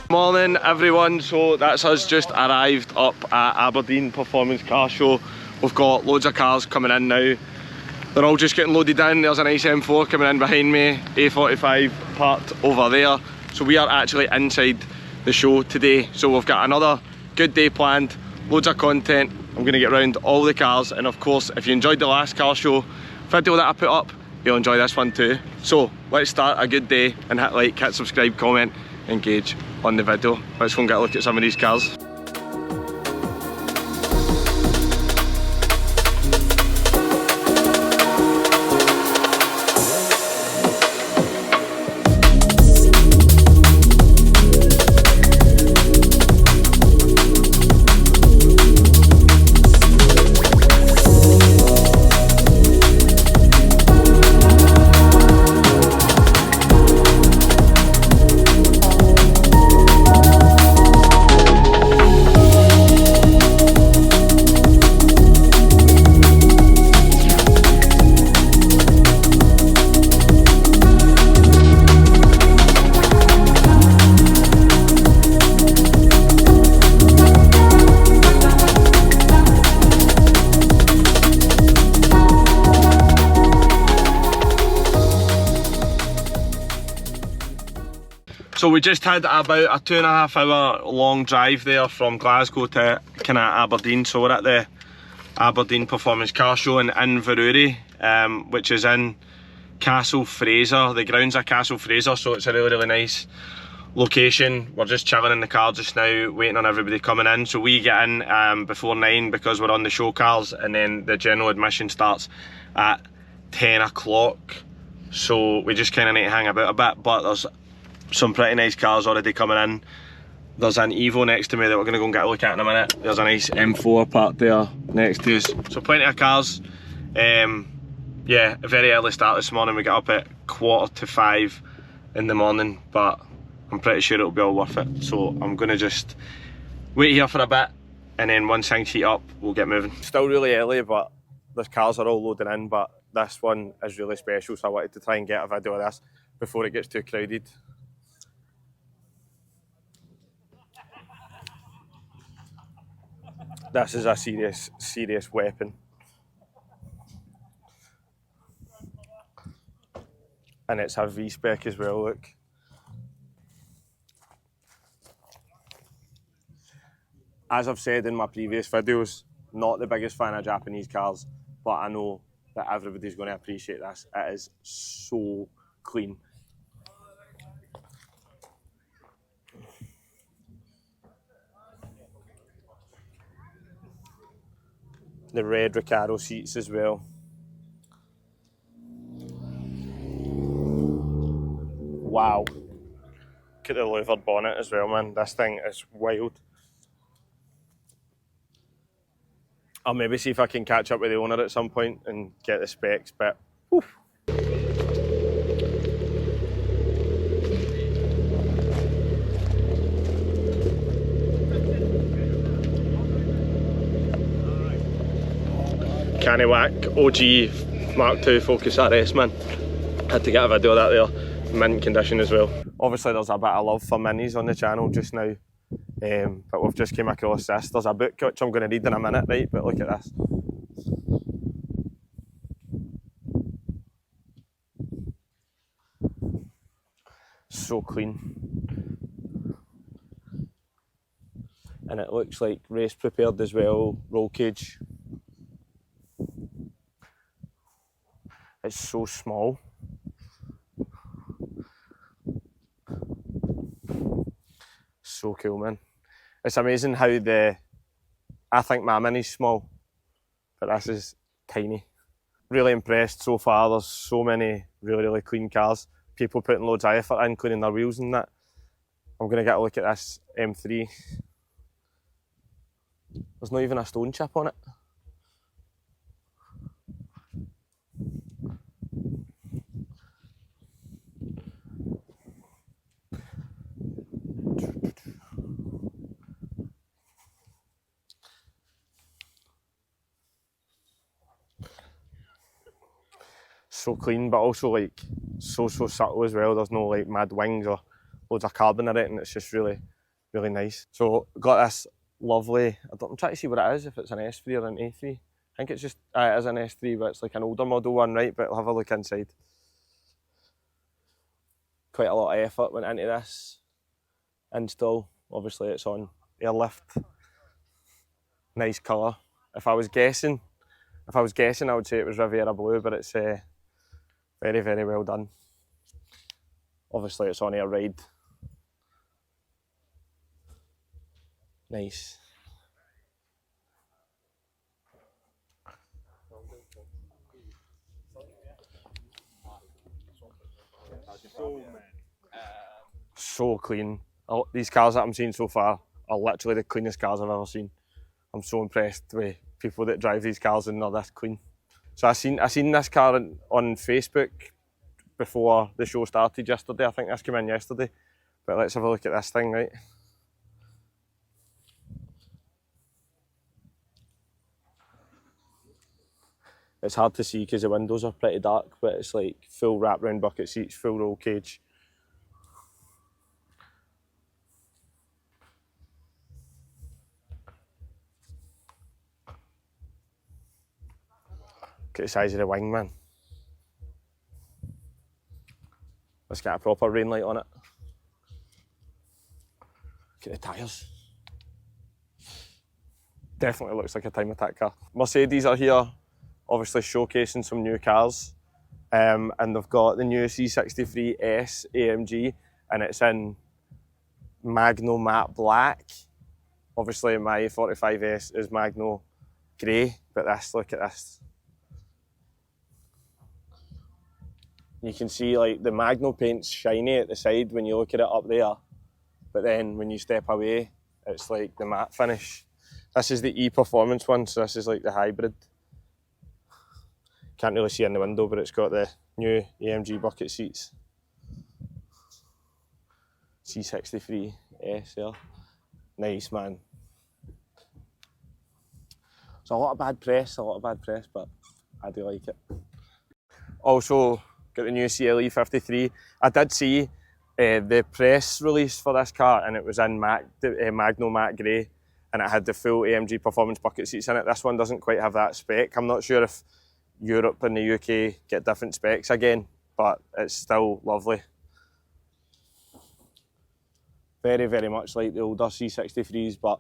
Morning everyone, so that's us just arrived up at Aberdeen Performance Car Show. We've got loads of cars coming in now. They're all just getting loaded in. There's a nice M4 coming in behind me, A45 parked over there. So we are actually inside the show today. So we've got another good day planned, loads of content. I'm going to get around all the cars, and of course if you enjoyed the last car show video that I put up, you'll enjoy this one too. So let's start a good day and hit like, hit subscribe, comment, engage on the video. Let's go and get a look at some of these cars. So we just had about a 2.5 hour long drive there from Glasgow to kind of Aberdeen. So we're at the Aberdeen Performance Car Show in Inverurie, which is in Castle Fraser. The grounds are Castle Fraser, so it's a really nice location. We're just chilling in the car just now, waiting on everybody coming in. So we get in before 9 because we're on the show cars, and then the general admission starts at 10 o'clock. So we just kind of need to hang about a bit, but there's some pretty nice cars already coming in. There's an Evo next to me that we're going to go and get a look at in a minute. There's a nice M4 parked there next to us. So plenty of cars. Yeah, a very early start this morning. We got up at 4:45 in the morning, but I'm pretty sure it'll be all worth it. So I'm going to just wait here for a bit, and then once things heat up, we'll get moving. Still really early, but the cars are all loading in, but this one is really special, so I wanted to try and get a video of this before it gets too crowded. This is a serious weapon. And it's a V-spec as well, look. As I've said in my previous videos, not the biggest fan of Japanese cars, but I know that everybody's going to appreciate this. It is so clean. The red Recaro seats as well. Wow. Look at the louvered bonnet as well, man. This thing is wild. I'll maybe see if I can catch up with the owner at some point and get the specs, but whew. Canny whack OG Mark II Focus RS, man. Had to get a video of that there, mint condition as well. Obviously there's a bit of love for minis on the channel just now, but we've just came across this. There's a book which I'm going to read in a minute, right, but look at this. So clean. And it looks like race prepared as well, roll cage. It's so small. So cool, man. It's amazing how the I think my Mini's small, but this is tiny. Really impressed so far. There's so many really clean cars. People putting loads of effort in, cleaning their wheels and that. I'm going to get a look at this M3. There's not even a stone chip on it. So clean, but also like so subtle as well. There's no like mad wings or loads of carbon in it, and it's just really nice. So got this lovely, I'm trying to see what it is, if it's an S3 or an A3. I think it's just, it is an S3, but it's like an older model one, right? But I'll have a look inside. Quite a lot of effort went into this install. Obviously it's on airlift. Nice colour. If I was guessing, I would say it was Riviera Blue, but it's very well done. Obviously it's on air ride. Nice. So clean. These cars that I'm seeing so far are literally the cleanest cars I've ever seen. I'm so impressed with people that drive these cars and they're this clean. So I seen this car on Facebook before the show started yesterday. I think this came in yesterday. But let's have a look at this thing, right? It's hard to see because the windows are pretty dark, but it's like full wraparound bucket seats, full roll cage. Look at the size of the wing, man. Let's get a proper rain light on it. Look at the tyres. Definitely looks like a time attack car. Mercedes are here, obviously showcasing some new cars. And they've got the new C63S AMG, and it's in Magno Matte Black. Obviously my A45S is Magno Grey, but look at this. You can see like the Magno paint's shiny at the side when you look at it up there, but then when you step away, it's like the matte finish. This is the E-Performance one, so this is like the hybrid. Can't really see in the window, but it's got the new AMG bucket seats. C63S there. Nice, man. It's a lot of bad press, but I do like it. Also, got the new CLE 53. I did see the press release for this car, and it was in Magno Matte Grey, and it had the full AMG Performance bucket seats in it. This one doesn't quite have that spec. I'm not sure if Europe and the UK get different specs again, but it's still lovely. Very much like the older C63s, but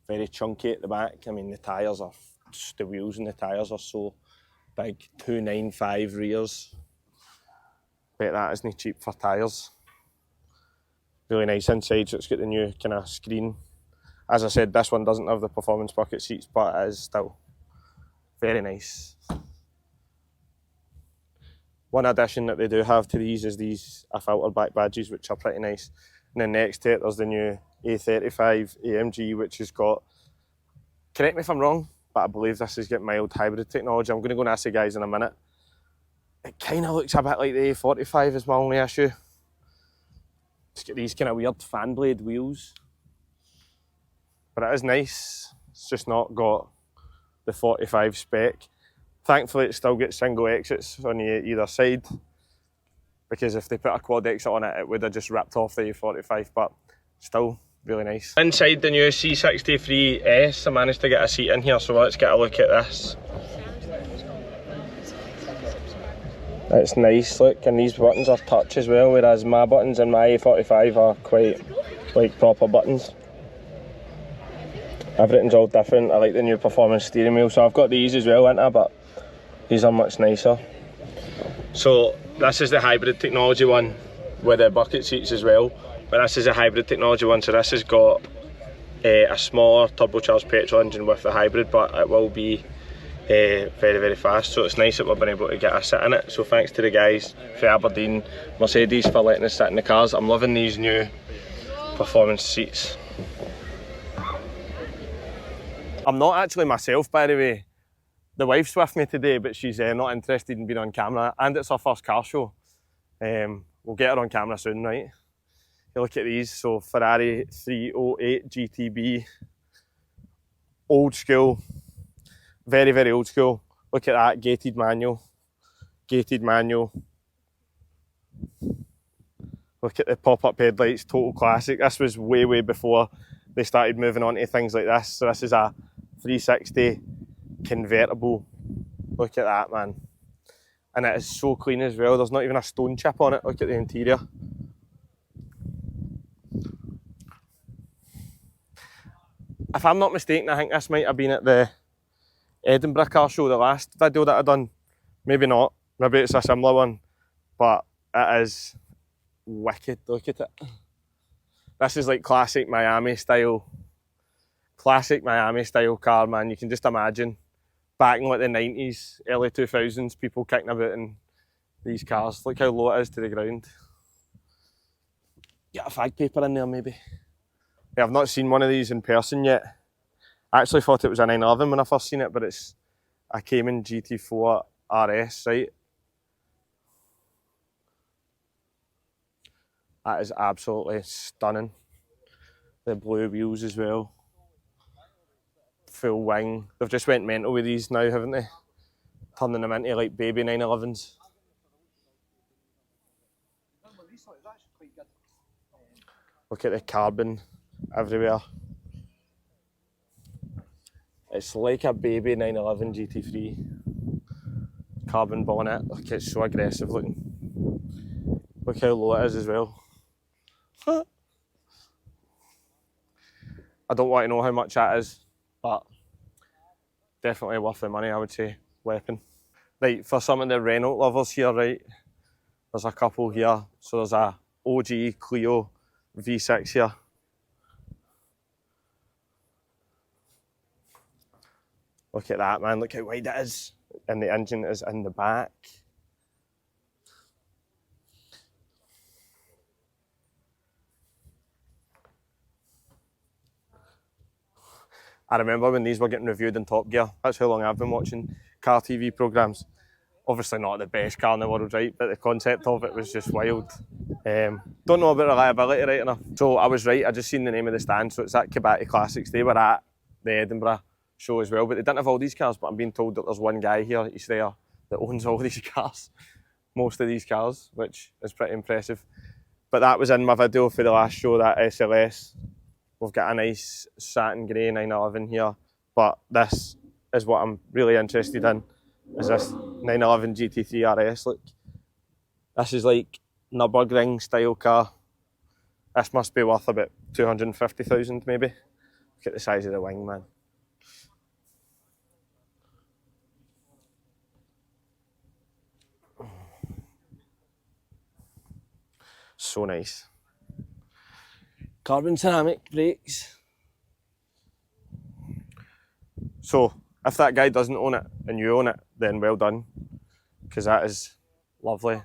very chunky at the back. I mean, the wheels and the tyres are so big. 295 rears. Bet that isn't cheap for tyres. Really nice inside, so it's got the new kind of screen. As I said, this one doesn't have the performance bucket seats, but it is still very nice. One addition that they do have to these is these filtered back badges, which are pretty nice. And then next to it, there's the new A35s AMG, which has got, correct me if I'm wrong, but I believe this has got mild hybrid technology. I'm going to go and ask the guys in a minute. It kind of looks a bit like the A45 is my only issue. It's got these kind of weird fan blade wheels. But it is nice. It's just not got the 45 spec. Thankfully it still gets single exits on either side, because if they put a quad exit on it, it would have just ripped off the A45, but still really nice. Inside the new C63S, I managed to get a seat in here, so let's get a look at this. It's nice, look, and these buttons are touch as well, whereas my buttons in my A45 are quite like proper buttons. Everything's all different. I like the new performance steering wheel, so I've got these as well, ain't I? But these are much nicer. So this is the hybrid technology one with the bucket seats as well, but this is a hybrid technology one, so this has got a smaller turbocharged petrol engine with the hybrid, but it will be very, very fast. So it's nice that we've been able to get a sit in it. So thanks to the guys for Aberdeen Mercedes for letting us sit in the cars. I'm loving these new performance seats. I'm not actually myself, by the way. The wife's with me today, but she's not interested in being on camera, and it's her first car show. We'll get her on camera soon, right? You look at these, so Ferrari 308 GTB, old school, very, very old school. Look at that, gated manual, gated manual. Look at the pop-up headlights, total classic. This was way, way before they started moving on to things like this. So this is a 360 convertible. Look at that, man. And it is so clean as well. There's not even a stone chip on it. Look at the interior. If I'm not mistaken, I think this might have been at the Edinburgh car show, the last video that I done. Maybe not. Maybe it's a similar one. But it is wicked. Look at it. This is like classic Miami style car, man. You can just imagine back in like the 90s, early 2000s, people kicking about in these cars. Look how low it is to the ground. Get a fag paper in there maybe. Yeah, I've not seen one of these in person yet. I actually thought it was a 911 when I first seen it, but it's a Cayman GT4 RS, right? That is absolutely stunning. The blue wheels as well. Full wing. They've just went mental with these now, haven't they? Turning them into like baby 911s. Look at the carbon everywhere. It's like a baby 911 GT3. Carbon bonnet. Look, it's so aggressive looking. Look how low it is as well. I don't want to know how much that is, but definitely worth the money, I would say. Weapon. Right, for some of the Renault lovers here, right, there's a couple here. So there's a OG Clio V6 here. Look at that, man. Look how wide it is. And the engine is in the back. I remember when these were getting reviewed in Top Gear. That's how long I've been watching car TV programmes. Obviously not the best car in the world, right? But the concept of it was just wild. Don't know about reliability right enough. So I was right, I just seen the name of the stand. So it's at Kabati Classics. They were at the Edinburgh show as well. But they didn't have all these cars. But I'm being told that there's one guy here, he's there, that owns all these cars. Most of these cars, which is pretty impressive. But that was in my video for the last show, that SLS. We've got a nice satin grey 911 here, but this is what I'm really interested in, is this 911 GT3 RS. Look, this is like Nürburgring style car. This must be worth about 250,000 maybe. Look at the size of the wing, man. So nice. Carbon ceramic brakes. So, if that guy doesn't own it and you own it, then well done, because that is lovely.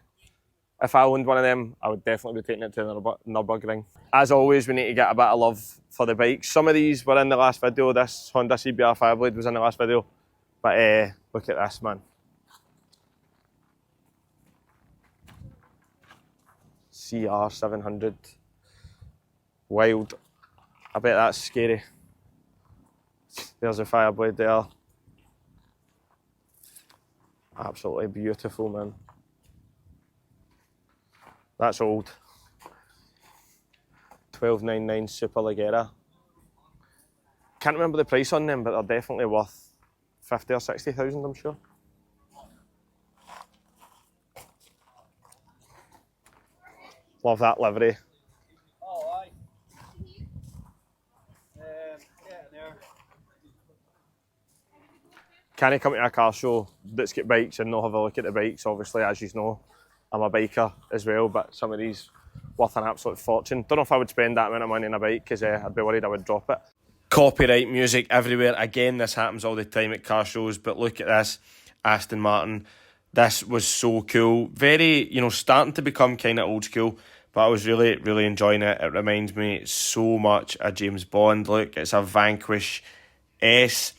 If I owned one of them, I would definitely be taking it to the Nürburgring. As always, we need to get a bit of love for the bikes. Some of these were in the last video. This Honda CBR Fireblade was in the last video. But look at this, man. CR700. Wild. I bet that's scary. There's a Fireblade there. Absolutely beautiful, man. That's old. 1299 Super Leggera. Can't remember the price on them, but they're definitely worth 50 or 60,000, I'm sure. Love that livery. Can I come to a car show that's got bikes and not have a look at the bikes? Obviously, as you know, I'm a biker as well, but some of these worth an absolute fortune. Don't know if I would spend that amount of money on a bike, because I'd be worried I would drop it. Copyright music everywhere. Again, this happens all the time at car shows, but look at this Aston Martin. This was so cool. Very, starting to become kind of old school, but I was really, really enjoying it. It reminds me so much of James Bond. Look, it's a Vanquish S.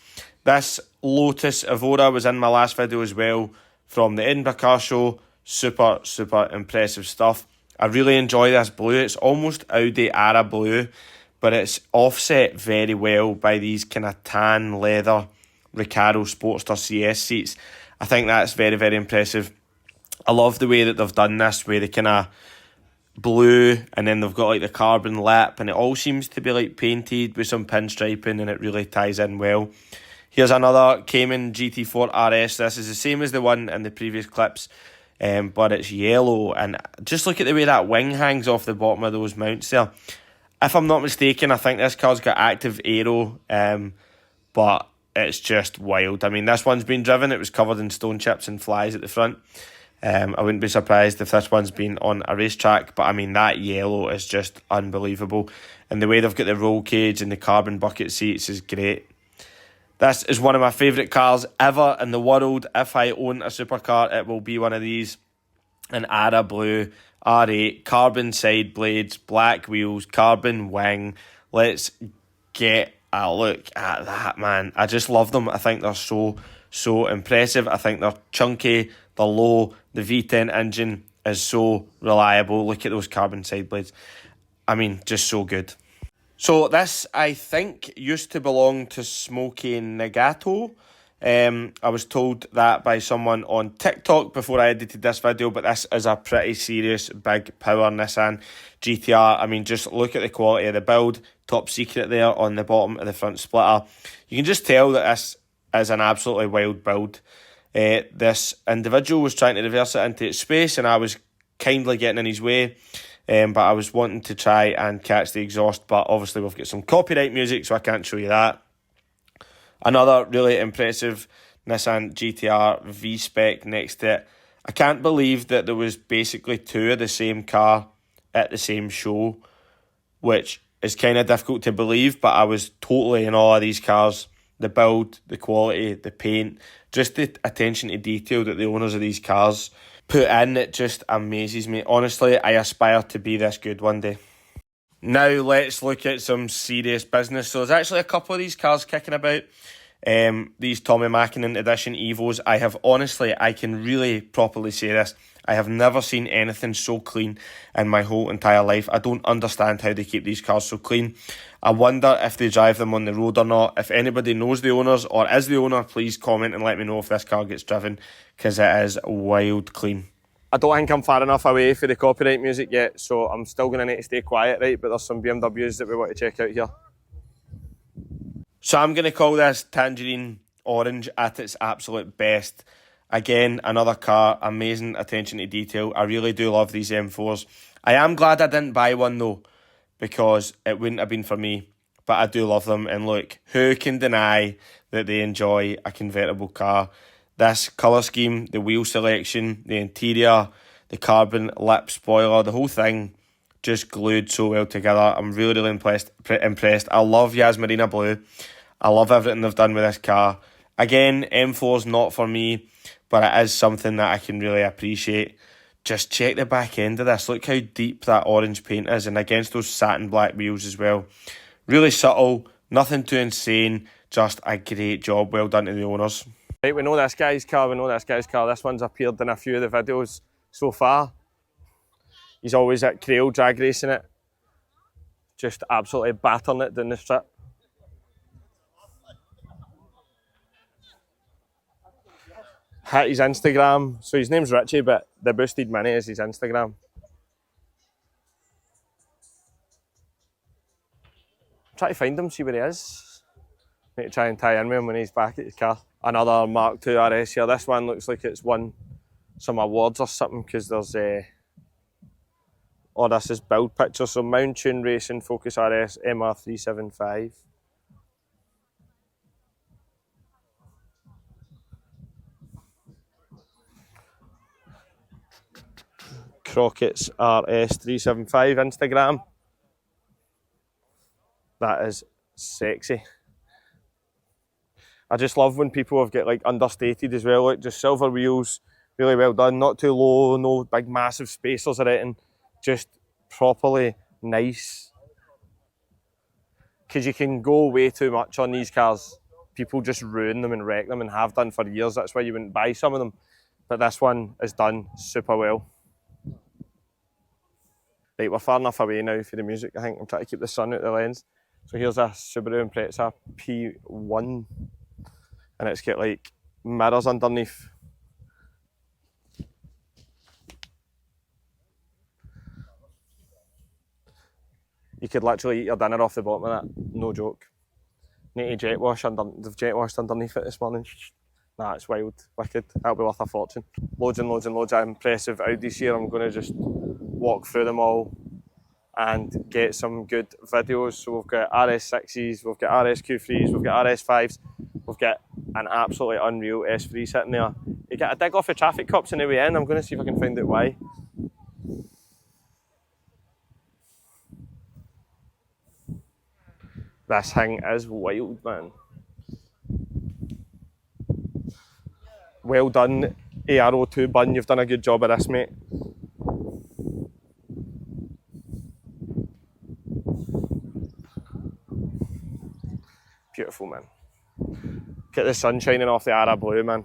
This Lotus Evora was in my last video as well from the Edinburgh Car Show. Super, super impressive stuff. I really enjoy this blue. It's almost Audi Ara blue, but it's offset very well by these kind of tan leather Recaro Sportster CS seats. I think that's very, very impressive. I love the way that they've done this, where they kind of blue and then they've got like the carbon lip, and it all seems to be like painted with some pinstriping, and it really ties in well. Here's another Cayman GT4 RS. This is the same as the one in the previous clips, but it's yellow, and just look at the way that wing hangs off the bottom of those mounts there. If I'm not mistaken, I think this car's got active aero, but it's just wild. I mean, this one's been driven. It was covered in stone chips and flies at the front. I wouldn't be surprised if this one's been on a racetrack, but I mean, that yellow is just unbelievable. And the way they've got the roll cage and the carbon bucket seats is great. This is one of my favourite cars ever in the world. If I own a supercar, it will be one of these. An Ara Blue R8, carbon side blades, black wheels, carbon wing. Let's get a look at that, man. I just love them. I think they're so, so impressive. I think they're chunky, they're low. The V10 engine is so reliable. Look at those carbon side blades. I mean, just so good. So this, I think, used to belong to Smokey Nagato. I was told that by someone on TikTok before I edited this video, but this is a pretty serious big power Nissan GTR. I mean, just look at the quality of the build. Top secret there on the bottom of the front splitter. You can just tell that this is an absolutely wild build. This individual was trying to reverse it into its space, and I was kindly getting in his way. But I was wanting to try and catch the exhaust, but obviously we've got some copyright music, so I can't show you that. Another really impressive Nissan GTR V-Spec next to it. I can't believe that there was basically two of the same car at the same show, which is kind of difficult to believe, but I was totally in awe of these cars. The build, the quality, the paint, just the attention to detail that the owners of these cars put in, it just amazes me. Honestly, I aspire to be this good one day. Now let's look at some serious business. So there's actually a couple of these cars kicking about. These Tommy Mackinnon Edition Evos. I can really properly say this, I have never seen anything so clean in my whole entire life. I don't understand how they keep these cars so clean. I wonder if they drive them on the road or not. If anybody knows the owners or is the owner, please comment and let me know if this car gets driven, because it is wild clean. I don't think I'm far enough away for the copyright music yet, so I'm still going to need to stay quiet, right? But there's some BMWs that we want to check out here. So I'm going to call this Tangerine Orange at its absolute best. Again, another car, amazing attention to detail. I really do love these M4s. I am glad I didn't buy one though, because it wouldn't have been for me. But I do love them, and look, who can deny that they enjoy a convertible car? This colour scheme, the wheel selection, the interior, the carbon lip spoiler, the whole thing just glued so well together. I'm really, really impressed. I love Yasmarina Blue. I love everything they've done with this car. Again, M4's not for me, but it is something that I can really appreciate. Just check the back end of this. Look how deep that orange paint is, and against those satin black wheels as well. Really subtle, nothing too insane, just a great job. Well done to the owners. Right, we know this guy's car, This one's appeared in a few of the videos so far. He's always at Crail drag racing it. Just absolutely battering it down the strip. Hit his Instagram. So his name's Richie, but the Boosted Mini is his Instagram. Try to find him, see where he is. Need to try and tie in with him when he's back at his car. Another Mark II RS here. This one looks like it's won some awards or something, because there's oh, this is build pictures. So Mount Tune Racing Focus RS MR375. Crockett's RS375 Instagram. That is sexy. I just love when people have got like understated as well, like just silver wheels, really well done, not too low, no big massive spacers or anything, just properly nice. Because you can go way too much on these cars. People just ruin them and wreck them and have done for years. That's why you wouldn't buy some of them. But this one is done super well. Right, we're far enough away now for the music. I think I'm trying to keep the sun out the lens. So here's a Subaru Impreza P1. And it's got like mirrors underneath. You could literally eat your dinner off the bottom of that, no joke. Need to jet wash they've jet washed underneath it this morning. Nah, it's wild, wicked, that'll be worth a fortune. Loads and loads and loads of impressive Audis here. I'm going to just walk through them all and get some good videos. So we've got RS6s, we've got RSQ3s, we've got RS5s, we've got an absolutely unreal S3 sitting there. You get a dig off the traffic cops on the way in. I'm going to see if I can find out why. This thing is wild, man. Well done, ARO2 Bun, you've done a good job of this, mate. Beautiful, man. Get the sun shining off the Ara blue, man.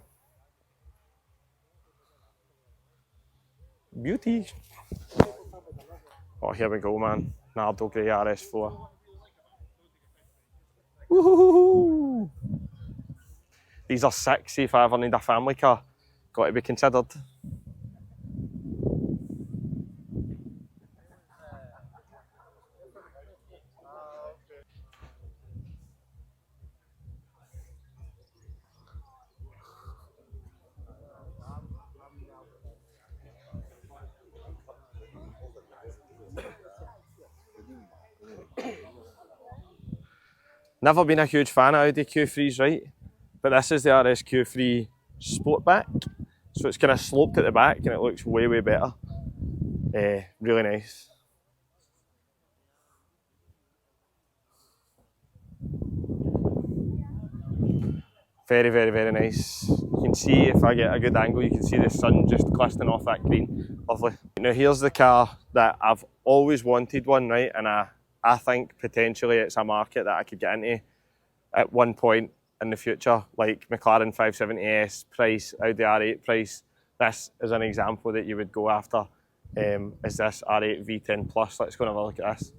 Beauty. Oh, here we go, man. Nardo Grey RS4. Woohoo! These are sexy if I ever need a family car. Got to be considered. Never been a huge fan of Audi Q3s, right? But this is the RSQ3 Sportback. So it's kind of sloped at the back and it looks way, way better. Really nice. Very, very, very nice. You can see, if I get a good angle, you can see the sun just glistening off that green. Lovely. Now here's the car that I've always wanted one, right? And I think potentially it's a market that I could get into at one point in the future, like McLaren 570S price, Audi R8 price. This is an example that you would go after, is this R8 V10 Plus. Let's go and have a look at this.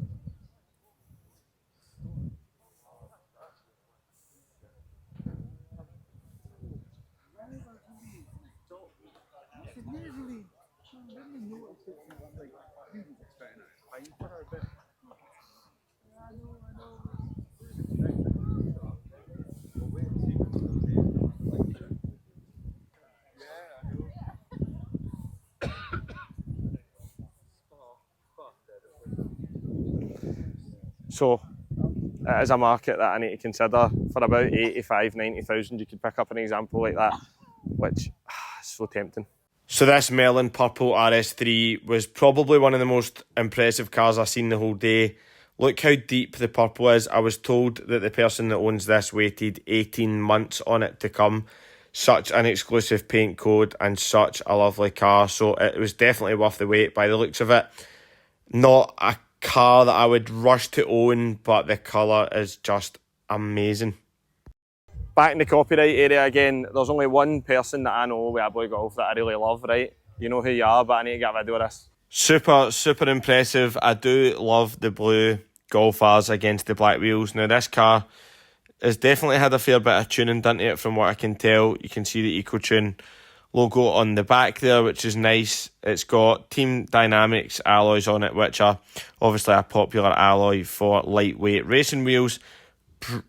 So it is a market that I need to consider. For about 85, 90,000, you could pick up an example like that, which is so tempting. So this Melon Purple RS3 was probably one of the most impressive cars I've seen the whole day. Look how deep the purple is. I was told that the person that owns this waited 18 months on it to come. Such an exclusive paint code and such a lovely car. So it was definitely worth the wait by the looks of it. Not a car that I would rush to own, but the colour is just amazing. Back in the copyright area again, there's only one person that I know with a blue Golf that I really love, right? You know who you are, but I need to get a video of this. Super impressive. I do love the blue Golf R's against the black wheels. Now this car has definitely had a fair bit of tuning done to it from what I can tell. You can see the EcoTune logo on the back there, which is nice. It's got Team Dynamics alloys on it, which are obviously a popular alloy for lightweight racing wheels.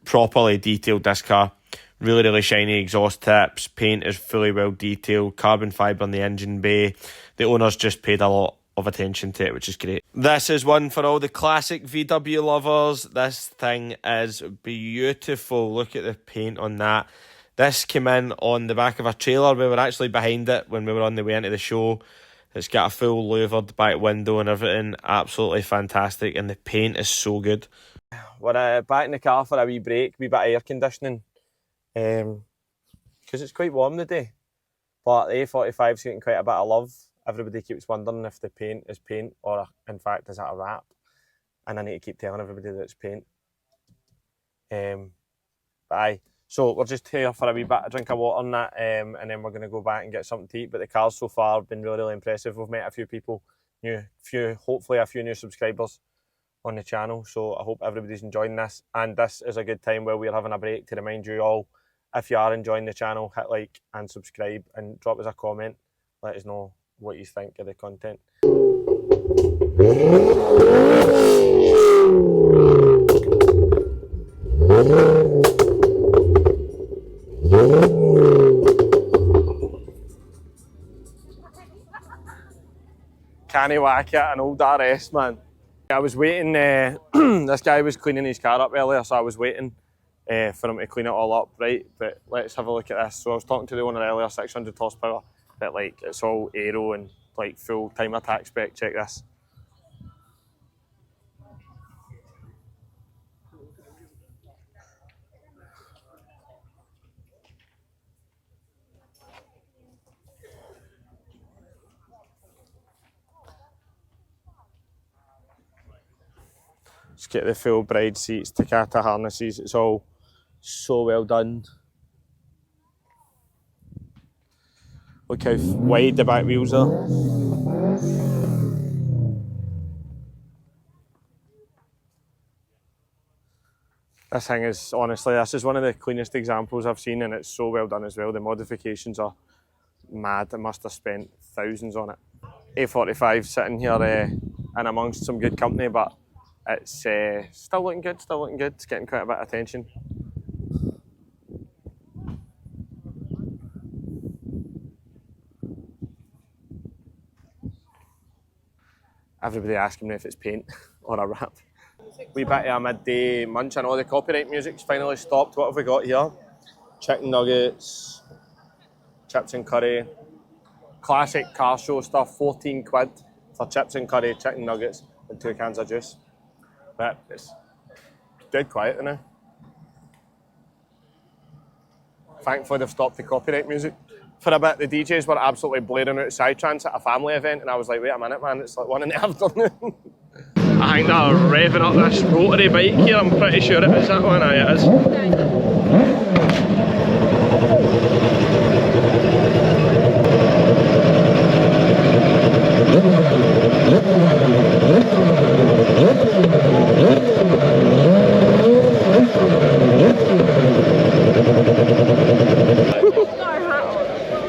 Properly detailed, this car. Really shiny exhaust tips. Paint is fully well detailed. Carbon fibre in the engine bay. The owners just paid a lot of attention to it, which is great. This is one for all the classic VW lovers. This thing is beautiful. Look at the paint on that. This came in on the back of a trailer. We were actually behind it when we were on the way into the show. It's got a full louvered back window and everything. Absolutely fantastic. And the paint is so good. We're back in the car for a wee break, wee bit of air conditioning, because it's quite warm today. But the A45's getting quite a bit of love. Everybody keeps wondering if the paint is paint or, in fact, is it a wrap? And I need to keep telling everybody that it's paint. But aye, so we're just here for a wee bit of drink of water and that, and then we're going to go back and get something to eat. But the cars so far have been really, really impressive. We've met a few people, hopefully a few new subscribers on the channel. So I hope everybody's enjoying this. And this is a good time where we're having a break to remind you all, if you are enjoying the channel, hit like and subscribe and drop us a comment. Let us know what you think of the content. Can't whack it, an old RS, man. I was waiting, this guy was cleaning his car up earlier, so I was waiting for him to clean it all up, right? But let's have a look at this. So I was talking to the owner earlier, 600 horsepower, but like it's all aero and like full time attack spec. Check this. Just get the full bride seats, Takata harnesses, it's all so well done. Look how wide the back wheels are. This thing is, honestly, this is one of the cleanest examples I've seen, and it's so well done as well. The modifications are mad. I must have spent thousands on it. A45 sitting here in amongst some good company, but it's still looking good, It's getting quite a bit of attention. Everybody asking me if it's paint or a wrap. Wee bit of a midday munch. I know the copyright music's finally stopped. What have we got here? Chicken nuggets, chips and curry. Classic car show stuff, 14 quid for chips and curry, chicken nuggets and 2 cans of juice. But it's dead quiet now. Thankfully they've stopped the copyright music. For a bit, the DJs were absolutely blaring out Psytrance at a family event, and I was like, wait a minute, man, it's like 1 in the afternoon. I think they're revving up this rotary bike here. I'm pretty sure it is that one. Aye, it is.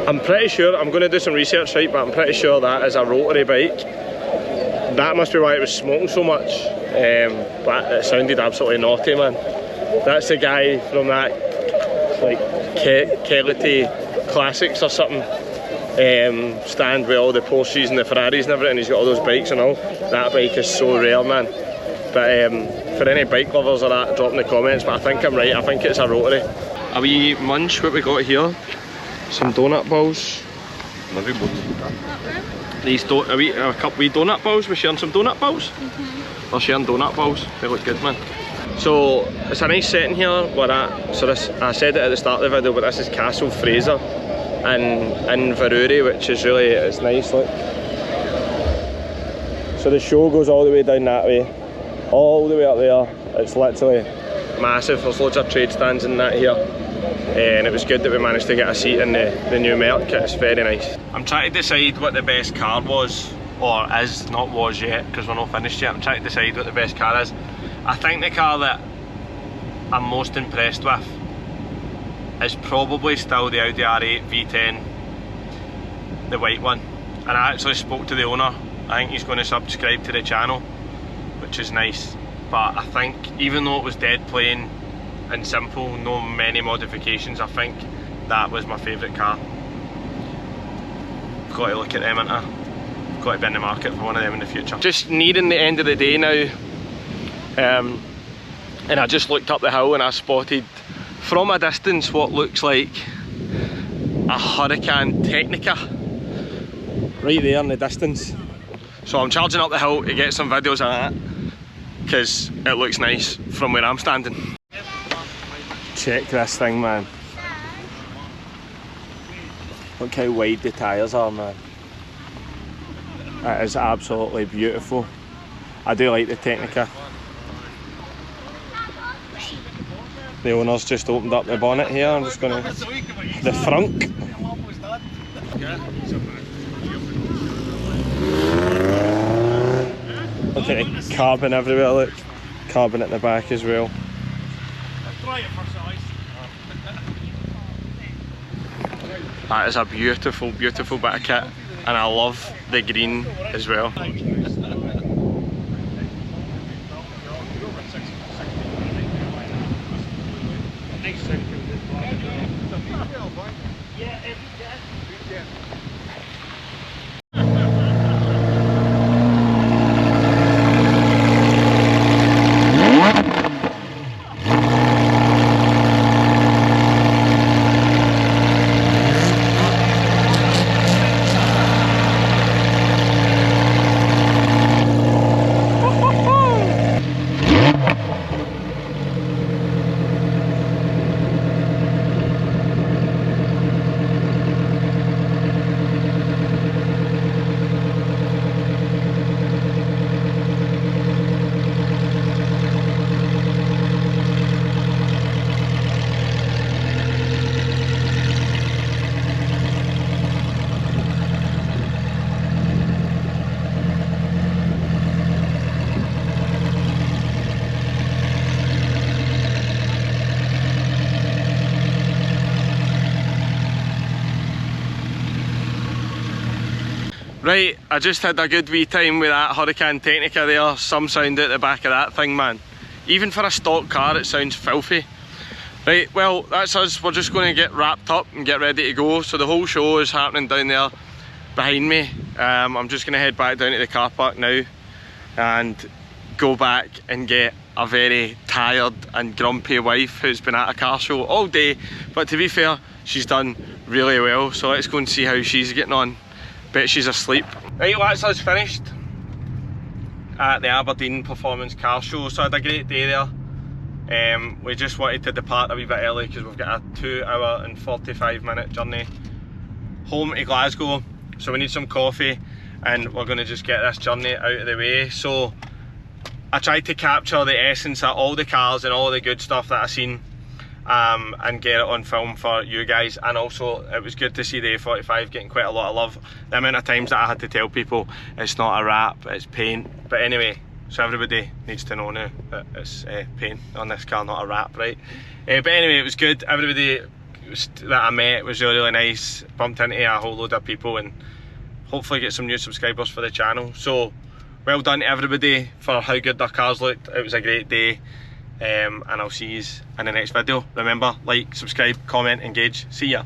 I'm pretty sure, I'm going to do some research, right, but I'm pretty sure that is a rotary bike. That must be why it was smoking so much, but it sounded absolutely naughty, man. That's the guy from that, like, Kelly Classics or something, stand with all the Porsches and the Ferraris and everything. He's got all those bikes and all. That bike is so rare, man. But for any bike lovers or that, drop in the comments, but I think I'm right, I think it's a rotary. A wee munch, what we got here? Some donut balls. These a couple wee donut balls. We're sharing some donut balls. We're sharing donut balls. They look good, man. So it's a nice setting here. We're at. So this, I said it at the start of the video, but this is Castle Fraser in Inverurie, which is really, it's nice. Look. So the show goes all the way down that way, all the way up there. It's literally massive. There's loads of trade stands in that here. And it was good that we managed to get a seat in the new Merc. It's very nice. I'm trying to decide what the best car was, or is, not was yet, because we're not finished yet. I'm trying to decide what the best car is. I think the car that I'm most impressed with is probably still the Audi R8 V10, the white one. And I actually spoke to the owner. I think he's going to subscribe to the channel, which is nice. But I think even though it was dead plain and simple, no many modifications, I think that was my favourite car. I've got to look at them, ain't I? I've got to be in the market for one of them in the future. Just nearing the end of the day now, and I just looked up the hill and I spotted from a distance what looks like a Hurricane Technica right there in the distance. So I'm charging up the hill to get some videos of that. because it looks nice from where I'm standing. Check this thing, man. Look how wide the tyres are, man. It is absolutely beautiful. I do like the Technica. The owner's just opened up the bonnet here. I'm just going to... the front. Look at the carbon everywhere, look. Carbon at the back as well. That is a beautiful, beautiful bit of kit, and I love the green as well. Right, I just had a good wee time with that Hurricane Technica there. Some sound out the back of that thing, man. Even for a stock car, it sounds filthy. Right, well, that's us. We're just going to get wrapped up and get ready to go. So the whole show is happening down there behind me. I'm just going to head back down to the car park now and go back and get a very tired and grumpy wife who's been at a car show all day. But to be fair, she's done really well. So let's go and see how she's getting on. Bet she's asleep. Right, well, that's us finished at the Aberdeen Performance Car Show. So I had a great day there. We just wanted to depart a wee bit early because we've got a 2-hour and 45-minute journey home to Glasgow. So we need some coffee and we're going to just get this journey out of the way. So I tried to capture the essence of all the cars and all the good stuff that I've seen and get it on film for you guys. And also it was good to see the A45 getting quite a lot of love. The amount of times that I had to tell people it's not a wrap, it's paint. But anyway, so everybody needs to know now that it's paint on this car, not a wrap, right? But anyway, it was good. Everybody that I met was really, really nice. Bumped into a whole load of people and hopefully get some new subscribers for the channel. So well done to everybody for how good their cars looked. It was a great day. And I'll see you in the next video. Remember, like, subscribe, comment, engage. See ya.